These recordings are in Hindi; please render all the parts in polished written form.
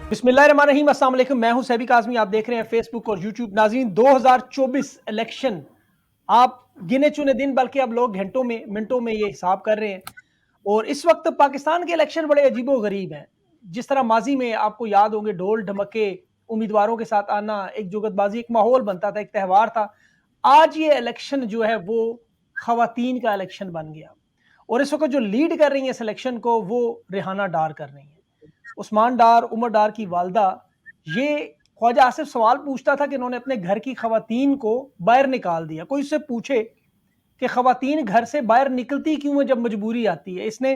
बिस्मिल्लाहिर्रहमानिर्रहीम, अस्सलाम वालेकुम। मैं हूं सैबिक आज़मी। आप देख रहे हैं फेसबुक और यूट्यूब। नाज़रीन, 2024 इलेक्शन आप गिने चुने दिन, बल्कि अब लोग घंटों में मिनटों में ये हिसाब कर रहे हैं। और इस वक्त पाकिस्तान के इलेक्शन बड़े अजीबो गरीब हैं। जिस तरह माजी में आपको याद होंगे ढोल ढमके, उम्मीदवारों के साथ आना, एक जुगतबाजी, एक माहौल बनता था, एक त्यौहार था। आज ये इलेक्शन जो है वो खवातीन का इलेक्शन बन गया। और इस वक्त जो लीड कर रही है इस इलेक्शन को, वो रेहाना डार कर रही है। उस्मान डार, उमर डार की वालदा, ये ख्वाजा आसिफ सवाल पूछता था कि इन्होंने अपने घर की खवातीन को बाहर निकाल दिया। कोई उससे पूछे कि खवातीन घर से बाहर निकलती क्यों है जब मजबूरी आती है। इसने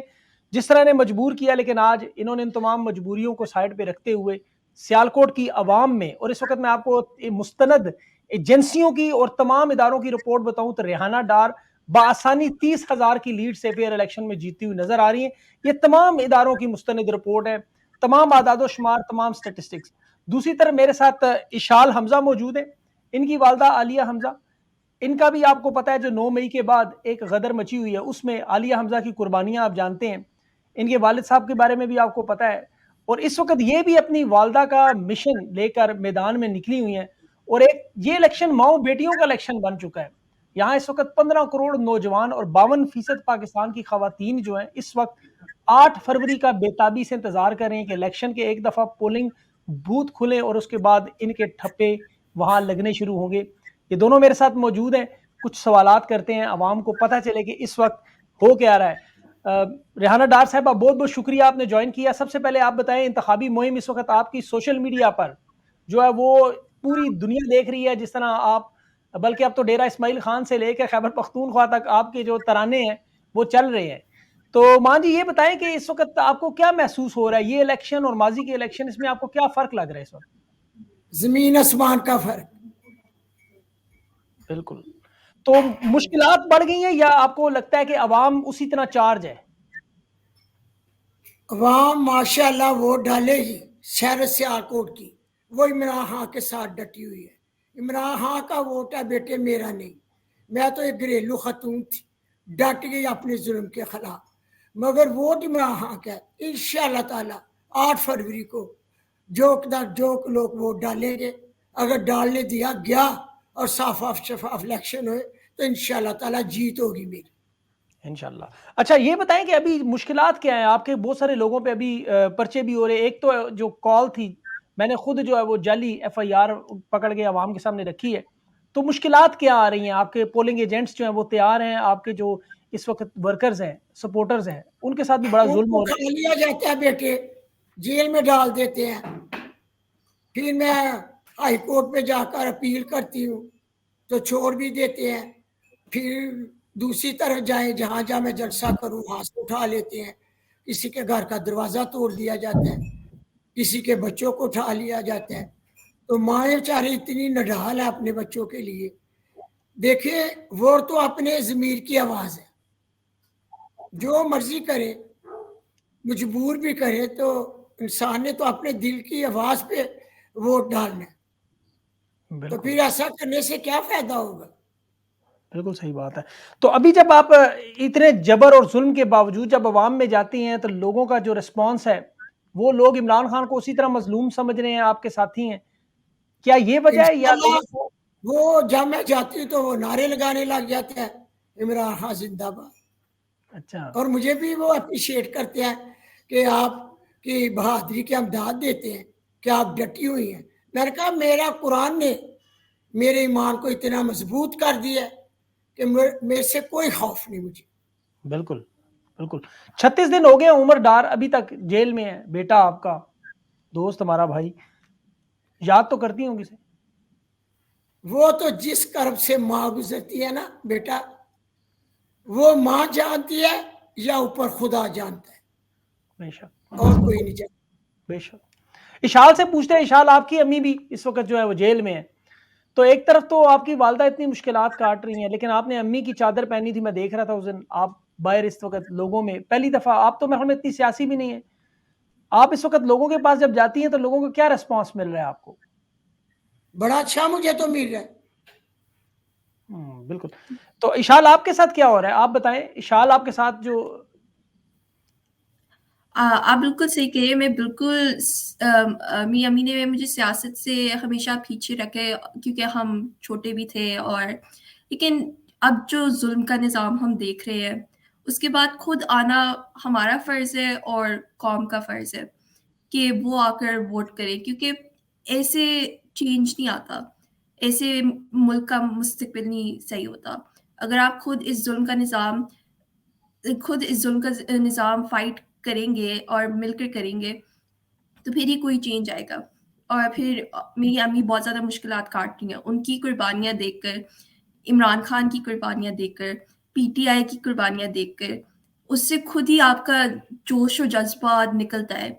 जिस तरह ने मजबूर किया, लेकिन आज इन्होंने इन तमाम मजबूरियों को साइड पे रखते हुए सियालकोट की आवाम में, और इस वक्त मैं आपको मुस्तनद एजेंसियों की और तमाम इदारों की रिपोर्ट बताऊं तो रेहाना डार बआसानी 30,000 की लीड से फेयर इलेक्शन में जीती हुई नजर आ रही है। ये तमाम इदारों की मुस्तनद रिपोर्ट है, तमाम आदादो शुमार, तमाम स्टेटिस्टिक्स। दूसरी तरफ मेरे साथ इशाल हमजा मौजूद है, इनकी वालदा आलिया हमजा। इनका भी आपको पता है जो 9 मई के बाद एक गदर मची हुई है, उसमें आलिया हमजा की कुर्बानियां आप जानते हैं। इनके वालिद साहब के बारे में भी आपको पता है। और इस वक्त ये भी अपनी वालदा का मिशन लेकर मैदान में निकली हुई हैं। और एक ये इलेक्शन माओ बेटियों का इलेक्शन बन चुका है। यहाँ इस वक्त 15 करोड़ नौजवान और 52% पाकिस्तान की खवातीन जो है इस वक्त 8 फरवरी का बेताबी से इंतजार कर रहे हैं कि इलेक्शन के एक दफा पोलिंग बूथ खुले और उसके बाद इनके ठप्पे वहां लगने शुरू होंगे। ये दोनों मेरे साथ मौजूद हैं, कुछ सवालात करते हैं, आवाम को पता चले कि इस वक्त हो क्या रहा है। रेहाना डार साहब, बहुत बहुत शुक्रिया आपने ज्वाइन किया। सबसे पहले आप बताएं, इंतखाबी मुहिम इस वक्त आपकी सोशल मीडिया पर जो है वो पूरी दुनिया देख रही है। जिस तरह आप, बल्कि अब तो डेरा इस्माइल खान से लेकर खैबर पख्तूनख्वा तक आपके जो तराने हैं वो चल रहे हैं। तो मान जी ये बताएं कि इस वक्त आपको क्या महसूस हो रहा है, ये इलेक्शन और माजी के इलेक्शन, इसमें आपको क्या फर्क लग रहा है इस वक्त? जमीन आसमान का फर्क। बिल्कुल। तो मुश्किलात बढ़ गई हैं या आपको लगता है कि अवाम उसी तरह चार्ज है? अवाम माशाल्लाह वोट डालेगी। शहर सियालकोट की वो इमरान खां के साथ डटी हुई है। इमरान खां का वोट है बेटे, मेरा नहीं। मैं तो एक घरेलू खतून थी, डट गई अपने जुल्म के खिलाफ। मगर वोट इमरान खां का है। इंशाअल्लाह ताला 8 फरवरी को जो लोग वोट डालेंगे, अगर डालने दिया गया और साफ शफाफ इलेक्शन हुए तो इंशाअल्लाह ताला जीत होगी मेरी। इंशाल्लाह। अच्छा ये बताएं कि अभी मुश्किलात क्या है आपके? बहुत सारे लोगों पे अभी पर्चे भी हो रहे हैं। एक तो जो कॉल थी, मैंने खुद जो है वो जाली एफआईआर पकड़ के आवाम के सामने रखी है। तो मुश्किलात क्या आ रही हैं? आपके पोलिंग एजेंट्स जो हैं वो तैयार हैं? आपके जो इस वक्त वर्कर्स हैं, सपोर्टर्स हैं, उनके साथ भी बड़ा जुल्म उनको हो रहा खा लिया जाता है बेटे, जेल में डाल देते हैं। फिर मैं हाई कोर्ट में जाकर अपील करती हूँ तो छोड़ भी देते हैं। फिर दूसरी तरफ जाए, जहाँ जहाँ मैं जलसा करूँ वहां से उठा लेते हैं। किसी के घर का दरवाजा तोड़ दिया जाता है, किसी के बच्चों को उठा लिया जाता है। तो माए बेचारे इतनी नडाल है अपने बच्चों के लिए। देखिए, वो तो अपने जमीर की आवाज है, जो मर्जी करे, मजबूर भी करे, तो इंसान ने तो अपने दिल की आवाज पे वोट डालना है। है। तो बिल्कुल, फिर ऐसा करने से क्या फायदा होगा? बिल्कुल सही बात है। तो अभी जब आप इतने जबर और जुल्म के बावजूद जब अवाम में जाती हैं तो लोगों का जो रिस्पॉन्स है, वो लोग इमरान खान को उसी तरह मजलूम समझ रहे हैं, आपके साथी हैं। क्या ये वजह है या इंशाल्लाह लोगों को? वो जब मैं जाती हूँ तो वो नारे लगाने लग जाते हैं, इमरान खान जिंदाबाद। अच्छा। और मुझे भी वो अप्रिशिएट करते हैं कि आपकी बहादुरी की हम दाद देते हैं कि आप डटी हुई हैं। मैंने कहा मेरा कुरान ने मेरे ईमान को इतना मजबूत कर दिया है कि मेरे से कोई खौफ नहीं मुझे। बिल्कुल, बिल्कुल। 36 दिन हो गए उमर डार अभी तक जेल में है। बेटा आपका, दोस्त, हमारा भाई, याद तो करती होंगी से? वो तो जिस कर्ब से माँ गुजरती है ना बेटा, वो माँ जानती है या ऊपर खुदा जानता है, बेशक, और कोई नहीं जानता। बेशक। इशाल से पूछते हैं, इशाल आपकी अम्मी भी इस वक्त जो है वो जेल में है। तो एक तरफ तो आपकी वालदा इतनी मुश्किलात काट रही हैं, लेकिन आपने अम्मी की चादर पहनी थी, मैं देख रहा था उस दिन। आप बाहर इस वक्त लोगों में पहली दफा, आप तो मेरे ख्याल में इतनी सियासी भी नहीं है, आप इस वक्त लोगों के पास जब जाती हैं तो लोगों को क्या रिस्पॉन्स मिल रहा है आपको? बड़ा अच्छा मुझे तो मिल रहा है। बिल्कुल। तो इशाल आपके साथ क्या हो रहा है, आप बताएं। इशाल आपके साथ जो आप बिल्कुल सही कह रहे हैं। मैं बिल्कुल मेरी अम्मी ने मुझे सियासत से हमेशा पीछे रखे क्योंकि हम छोटे भी थे, और लेकिन अब जो ज़ुल्म का निज़ाम हम देख रहे हैं, उसके बाद खुद आना हमारा फ़र्ज़ है और कौम का फ़र्ज़ है कि वो आकर वोट करें, क्योंकि ऐसे चेंज नहीं आता, ऐसे मुल्क का मुस्तकबिल नहीं सही होता। अगर आप खुद इस ज़ुल्म का निज़ाम फ़ाइट करेंगे और मिलकर करेंगे, तो फिर ही कोई चेंज आएगा। और फिर मेरी अम्मी बहुत ज़्यादा मुश्किलात काट रही हैं। उनकी कुर्बानियाँ देखकर, इमरान खान की कुर्बानियाँ देखकर, पीटीआई की कुर्बानियाँ देखकर, उससे खुद ही आपका जोश और जज़्बा निकलता है।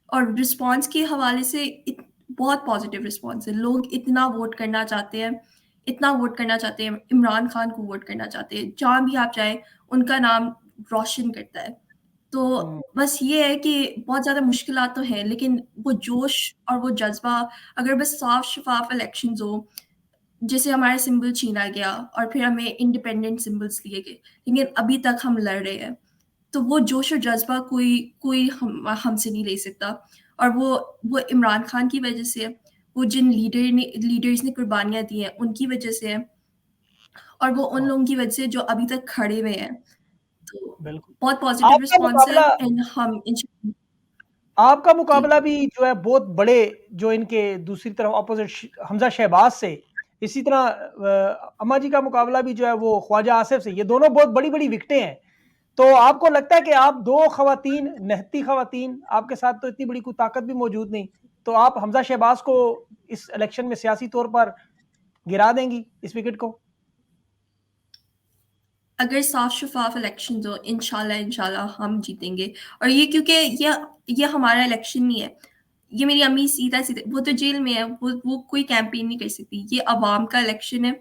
और रिस्पॉन्स के हवाले से बहुत पॉज़िटिव रिस्पॉन्स है। लोग इतना वोट करना चाहते हैं, इतना वोट करना चाहते हैं, इमरान खान को वोट करना चाहते हैं। जहाँ भी आप जाएँ, उनका नाम रोशन करता है। तो बस ये है कि बहुत ज़्यादा मुश्किलात तो हैं, लेकिन वो जोश और वो जज़्बा, अगर बस साफ-शफ़ाफ इलेक्शंस हो, जैसे हमारा सिंबल छीना गया और फिर हमें इंडिपेंडेंट सिंबल्स दिए गए, लेकिन अभी तक हम लड़ रहे हैं। तो वो जोश और जज़्बा कोई कोई हमसे नहीं ले सकता, और वो इमरान खान की वज़ह से है, वो जिन लीडर्स ने कुर्बानियाँ दी हैं, उनकी वज़ह से है, और वो उन लोगों की वज़ह से जो अभी तक खड़े हुए हैं। तो बिल्कुल। बहुत पॉज़िटिव आपका रिस्पॉन्स है, मुकाबला एंड हम इंशा आपका जी। मुकाबला भी जो है बहुत बड़े, जो इनके दूसरी तरफ अपोज़िट हमज़ा शहबाज से, इसी तरह अम्मा जी का मुकाबला भी जो है वो ख्वाजा आसिफ से, ये दोनों बहुत बड़ी-बड़ी विकेटें हैं। तो आपको लगता है कि आप 2 ख़वातीन, निहत्ती ख़वातीन, आपके साथ तो इतनी बड़ी कोई ताकत भी मौजूद नहीं, तो आप हमज़ा शहबाज को इस इलेक्शन में सियासी तौर पर गिरा देंगी इस विकेट को? अगर साफ-शफ़ाफ़ इलेक्शंस हो, इंशाल्लाह हम जीतेंगे। और ये क्योंकि ये हमारा इलेक्शन नहीं है। ये मेरी अम्मी सीधा-सीधा, वो तो जेल में है, वो कोई कैंपेन नहीं कर सकती। ये अवाम का इलेक्शन है।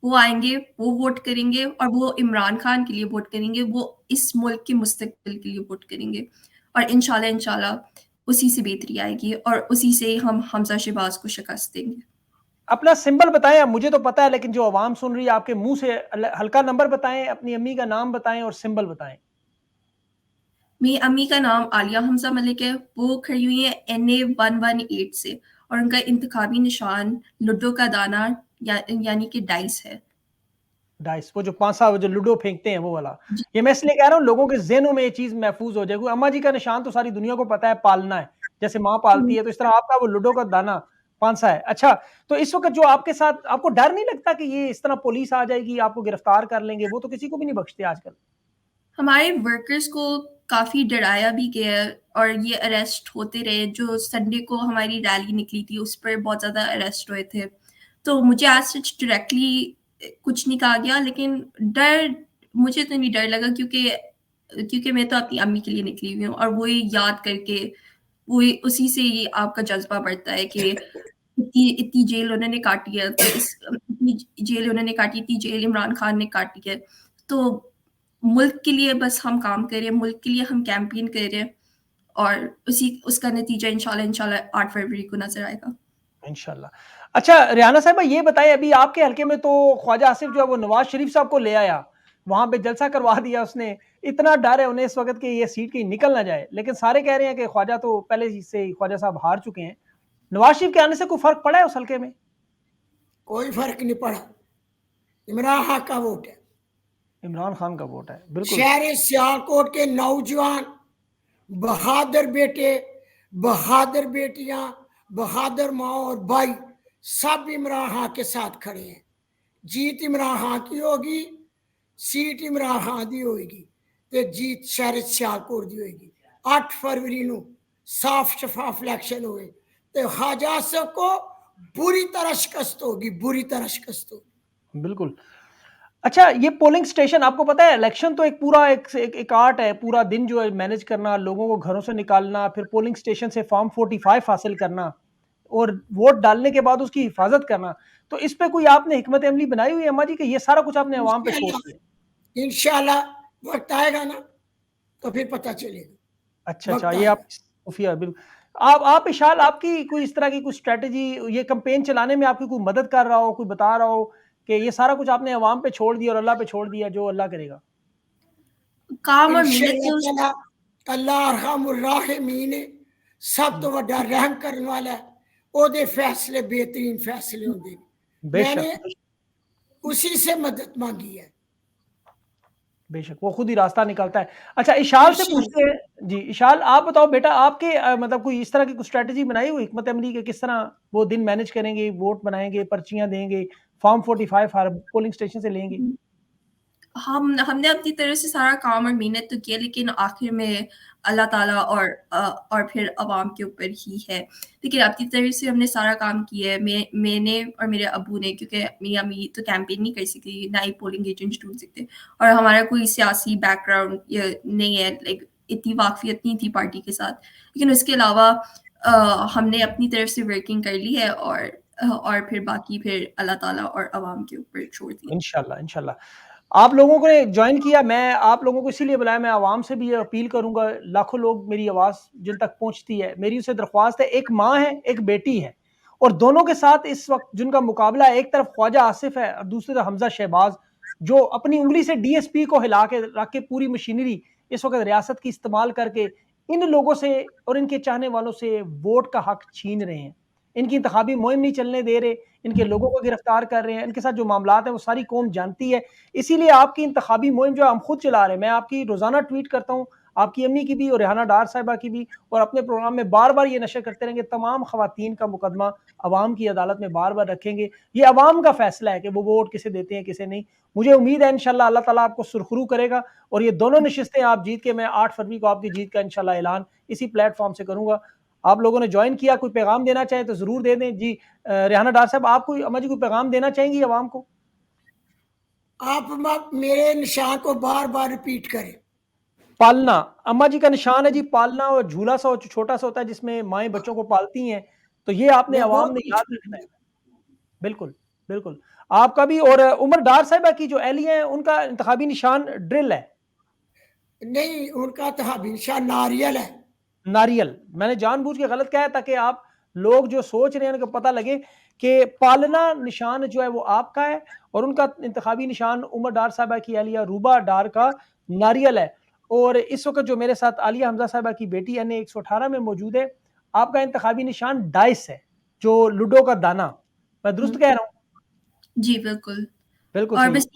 वो आएँगे, वो वोट करेंगे, और वो इमरान खान के लिए वोट करेंगे, वो इस मुल्क के मुस्तकबिल के लिए वोट करेंगे। और इंशाल्लाह उसी से बेहतरी आएगी, और उसी से हम हमज़ा शहबाज को शिकस्त देंगे। अपना सिंबल बताएँ, अब मुझे तो पता है लेकिन जो आवाम सुन रही है आपके मुँह से हल्का नंबर बताएँ, अपनी अम्मी का नाम बताएँ और सिंबल बताएँ। मेरी अम्मी का नाम आलिया हमज़ा मलिक है, वो खड़ी हुई हैं NA 118 से, और उनका इंतखाबी निशान लूडो का दाना यानी कि डाइस है। डाइस, वो जो पासा, वो जो लूडो फेंकते हैं वो वाला। जी, ये मैं इसलिए कह रहा हूँ लोगों के ज़हनों में ये चीज़ महफ़ूज़ हो जाए, क्योंकि अम्मा जी का निशान तो सारी दुनिया को पता है, पालना है। जैसे माँ पालती हुँ। है, तो इस तरह आपका वो लूडो का दाना पाँसा है। अच्छा, तो इस वक़्त जो आपके साथ, आपको डर नहीं लगता कि ये इस तरह पुलिस आ जाएगी, आपको गिरफ्तार कर लेंगे? वो तो किसी को भी नहीं बख्शते आजकल। हमारे वर्कर्स को काफ़ी डराया भी गया है, और ये अरेस्ट होते रहे। जो संडे को हमारी रैली निकली थी, उस पर बहुत ज़्यादा अरेस्ट हुए थे। तो मुझे एज़ सच डायरेक्टली कुछ नहीं कहा गया, लेकिन मुझे तो नहीं डर लगा, क्योंकि मैं तो अपनी अम्मी के लिए निकली हुई हूँ, और वही याद करके, वही उसी से ही आपका जज़्बा बढ़ता है कि इतनी इतनी जेल उन्होंने काटी है, तो इतनी जेल उन्होंने काटी, इतनी जेल इमरान खान ने काटी है। तो मुल्क के लिए बस हम काम कर रहे हैं, मुल्क के लिए हम कैंपेन कर रहे हैं, और उसका नतीजा इंशाल्लाह 8 फरवरी को नज़र आएगा। इंशाल्लाह। अच्छा, रेहाना साहिबा ये बताएँ, अभी आपके हल्के में तो ख्वाजा आसिफ जो है वो नवाज़ शरीफ साहब को ले आया, वहाँ पे जलसा करवा दिया उसने। इतना डर है उन्हें इस वक़्त कि ये सीट कहीं निकल ना जाए, लेकिन सारे कह रहे हैं कि ख्वाजा तो पहले ही से ही ख्वाजा साहब हार चुके हैं। नवाज़ शरीफ के आने से कोई फ़र्क पड़ा है उस हल्के में? कोई फर्क नहीं पड़ा। इमरान खान का वोट है। इमरान खान का वोट है, बिल्कुल। शहर सियालकोट के नौजवान, बहादुर बेटे, बहादुर बेटियां, बहादुर माँ और भाई, सब इमरान खान के साथ खड़े हैं। जीत इमरान खान की होगी, सीट इमरान खान की होगी, तो जीत शहर सियालकोट की होगी। 8 फरवरी ਨੂੰ साफ शफाफ इलेक्शन हुए तो ख्वाजा साहब को बुरी तरह शिकस्त होगी, बुरी तरह शिकस्त होगी। बिल्कुल। अच्छा, ये पोलिंग स्टेशन, आपको पता है इलेक्शन तो एक पूरा एक आर्ट है, पूरा दिन जो है मैनेज करना, लोगों को घरों से निकालना, फिर पोलिंग स्टेशन से फॉर्म 45 हासिल करना और वोट डालने के बाद उसकी हिफाज़त करना। तो इस पे कोई आपने हिकमत अमली बनाई हुई है अम्मा जी कि ये सारा कुछ आपने अवाम पे छोड़ दिया? इंशाल्लाह वक्त आएगा ना तो फिर पता चलेगा। अच्छा, अच्छा, वक्त ये आप आएगा। खुफिया आप इशाल, आपकी कोई इस तरह की कुछ स्ट्रैटेजी, ये कैंपेन चलाने में आपकी कोई मदद कर रहा हो, कोई बता रहा हो कि ये सारा कुछ आपने अवाम पे छोड़ दिया और अल्लाह पे छोड़ दिया, जो अल्लाह करेगा? काम और मेहनत इंशाल्लाह से ताला अल्लाह अरहमुर राहिमीन है, सब तो वड्डा रहम करने वाला है, ओदे फैसले बेहतरीन फैसले होंदे ने। बेशक, मैंने उसी से मदद मांगी है। बेशक, वो खुद ही रास्ता निकालता है। अच्छा, इशाल से पूछते हैं जी, इशाल आप बताओ बेटा, आपके मतलब कोई इस तरह की कुछ स्ट्रैटेजी बनाई हुई हिकमत अमली के, किस तरह वो दिन मैनेज करेंगे, वोट बनाएँगे, पर्चियाँ देंगे, फॉर्म 45 हर पोलिंग स्टेशन से लेंगे? हमने अपनी तरफ से सारा काम और मेहनत तो किया, लेकिन आखिर में अल्लाह ताला और फिर अवाम के ऊपर ही है। लेकिन अपनी तरफ से हमने सारा काम किया है। मैंने और मेरे अब्बू ने, क्योंकि मेरी अम्मी तो कैंपेन नहीं कर सकती, ना ही पोलिंग एजेंट ढूँढ सकते, और हमारा कोई सियासी बैकग्राउंड नहीं है, लाइक इतनी वाक़फ़ियत नहीं थी पार्टी के साथ। लेकिन उसके अलावा हमने अपनी तरफ से वर्किंग कर ली है, और फिर बाकी फिर अल्लाह ताला और अवाम के ऊपर छोड़ दिया। इंशाल्लाह, इंशाल्लाह। आप लोगों को ने जॉइन किया, मैं आप लोगों को इसीलिए बुलाया, मैं आवाम से भी ये अपील करूँगा, लाखों लोग मेरी आवाज़ जिन तक पहुँचती है, मेरी उनसे दरख्वास्त है, एक माँ है, एक बेटी है, और दोनों के साथ इस वक़्त जिनका मुकाबला है, एक तरफ ख्वाजा आसिफ है और दूसरी तरफ हमज़ा शहबाज, जो अपनी उँगली से डीएसपी को हिला के रख के पूरी मशीनरी इस वक़्त रियासत की इस्तेमाल करके इन लोगों से और इनके चाहने वालों से वोट का हक छीन रहे हैं। इनकी इंतखाबी मुहिम नहीं चलने दे रहे, इनके लोगों को गिरफ्तार कर रहे हैं, इनके साथ जो मामलात हैं वो सारी कौम जानती है। इसीलिए आपकी इंतखाबी मुहिम जो है हम खुद चला रहे हैं। मैं आपकी रोज़ाना ट्वीट करता हूँ, आपकी अम्मी की भी और रेहाना डार साहिबा की भी, और अपने प्रोग्राम में बार-बार ये नशर करते रहेंगे, तमाम ख़वातीन का मुकदमा अवाम की अदालत में बार-बार रखेंगे। ये अवाम का फ़ैसला है कि वो वोट किसे देते हैं, किसे नहीं। मुझे उम्मीद है इंशाअल्लाह अल्लाह ताला आपको सुरखरू करेगा और ये दोनों नशिस्तें आप जीत के, मैं 8 फरवरी को आपकी जीत का इंशाअल्लाह ऐलान इसी प्लेटफ़ॉर्म से करूँगा। आप लोगों ने जॉइन किया, कोई पैगाम देना चाहें तो ज़रूर दे दें। जी रेहाना डार साहब, आप कोई अम्मा जी कोई पैगाम देना चाहेंगी अवाम को? आप मेरे निशान को बार-बार रिपीट करें। पालना, अम्मा जी का निशान है जी पालना, और झूला-सा छोटा-सा होता है जिसमें माएँ बच्चों को पालती हैं, तो ये आपने मैं अवाम बहुत ने कुछ याद रखना है। बिल्कुल, बिल्कुल। आपका भी, और उमर डार साहिबा की जो एहलिया हैं, उनका इंतखाबी निशान ड्रिल है, नहीं, उनका तो हमेशा नारियल है। नारियल। मैंने जानबूझ के गलत कहा है ताकि आप लोग जो सोच रहे हैं उनको पता लगे कि पालना निशान जो है वो आपका है, और उनका इंतखाबी निशान उमर डार साहिबा की एहलिया रूबा डार का नारियल है। और इस वक़्त जो मेरे साथ आलिया हमज़ा साहिबा की बेटी NA 118 में मौजूद है, आपका इंतखाबी निशान डाइस है, जो लूडो का दाना। मैं दुरुस्त हुँ। कह रहा हूँ? जी, बिल्कुल। बिल्कुल और सही। बस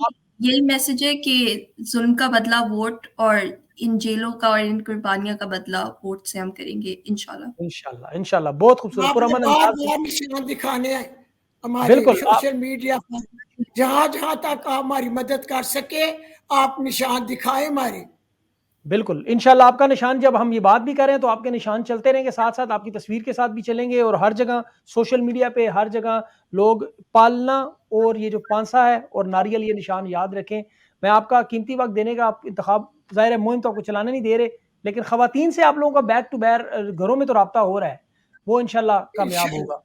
यही मैसेज है कि ज़ुल्म का बदला वोट, और इन जेलों का और इन कुर्बानियों का बदला वोट से हम करेंगे इंशाल्लाह। इंशाल्लाह, इंशाल्लाह बहुत खूबसूरत आपने पुरअमन अंदाज़ में। बार-बार निशान दिखाने हैं हमारे बिल्कुल, आप सोशल मीडिया पर। जहाँ-जहाँ तक आप हमारी मदद कर सके, आप निशान दिखाएँ हमारे। बिल्कुल, इंशाल्लाह आपका निशान, जब हम ये बात भी कर रहे हैं तो आपके निशान चलते रहेंगे, साथ-साथ आपकी तस्वीर के साथ भी चलेंगे, और हर जगह सोशल मीडिया पे हर जगह लोग पालना और ये जो पांसा है और नारियल, ये निशान याद रखें। मैं आपका कीमती वक़्त देने का, आप इंतखाब ज़ाहिर है मुहिम तो आपको चलाने नहीं दे रहे, लेकिन ख़वातीन से आप लोगों का बैक टू बैक घरों में तो राब्ता हो रहा है, वो इंशाल्लाह कामयाब इंशाअल्लाह, होगा।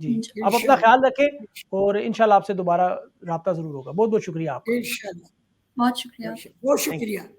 जी, आप अपना इंशाअल्लाह, ख़्याल रखें और इंशाल्लाह आपसे दोबारा राब्ता ज़रूर होगा। बहुत-बहुत शुक्रिया आपका। इंशाअल्लाह, बहुत शुक्रिया। इंशाअल्लाह। बहुत थैंक यू। शुक्रिया।